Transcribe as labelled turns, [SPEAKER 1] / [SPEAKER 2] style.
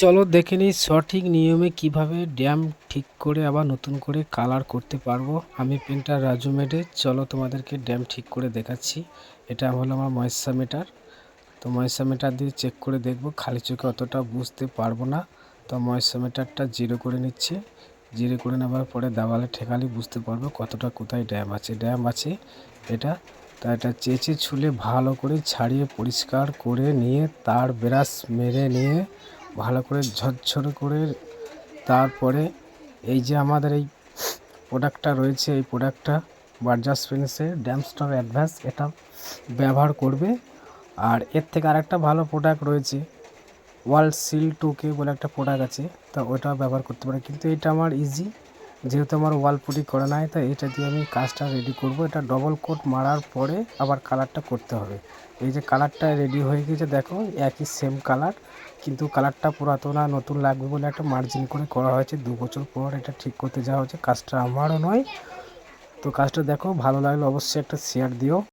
[SPEAKER 1] চলো দেখে নিই সঠিক নিয়মে কিভাবে ড্যাম ঠিক করে আবার নতুন করে কালার করতে পারবো। আমি পেন্টার রাজু মেডে চলো তোমাদেরকে ড্যাম ঠিক করে দেখাচ্ছি। এটা হলো আমার ময়েশ্চার মিটার। তো ময়েশ্চার মিটার দিয়ে চেক করে দেখবো, খালি চোখে অতটা বুঝতে পারবো না। তো ময়েশ্চার মিটারটা জিরো করে নিচ্ছি। জিরো করে নেওয়ার পরে দেওয়ালে ঠেকালে বুঝতে পারবো কতটা কোথায় ড্যাম আছে এটা। তা এটা চেঁচে ছুলে ভালো করে ছাড়িয়ে পরিষ্কার করে নিয়ে তার ব্রাশ মেরে নিয়ে ভালো করে ঝরঝরে করে তারপরে এই যে আমাদের এই প্রোডাক্টটা রয়েছে, এই প্রোডাক্টটা বাজাজ ফিনিশের ড্যাম স্টপ অ্যাডভান্স, এটা ব্যবহার করবে। আর এর থেকে আরেকটা ভালো প্রোডাক্ট রয়েছে, ওয়াল সিল 2K বলে একটা প্রোডাক্ট আছে, তা ওটাও ব্যবহার করতে পারে। কিন্তু এটা আমার ইজি, যেহেতু আমার ওয়াল পুটি করা নাই, তাই এটা দিয়ে আমি কাজটা রেডি করব। এটা ডবল কোট মারার পরে আবার কালারটা করতে হবে। এই যে কালারটা রেডি হয়ে গেছে, দেখো একই সেম কালার, কিন্তু কালারটা পুরাতন আর নতুন লাগবে বলে একটা মার্জিন করে করা হয়েছে। 2 বছর পর এটা ঠিক করতে যাওয়া হচ্ছে, কাজটা আমারও নয়। তো কাজটা দেখো, ভালো লাগলে অবশ্যই একটা শেয়ার দিও।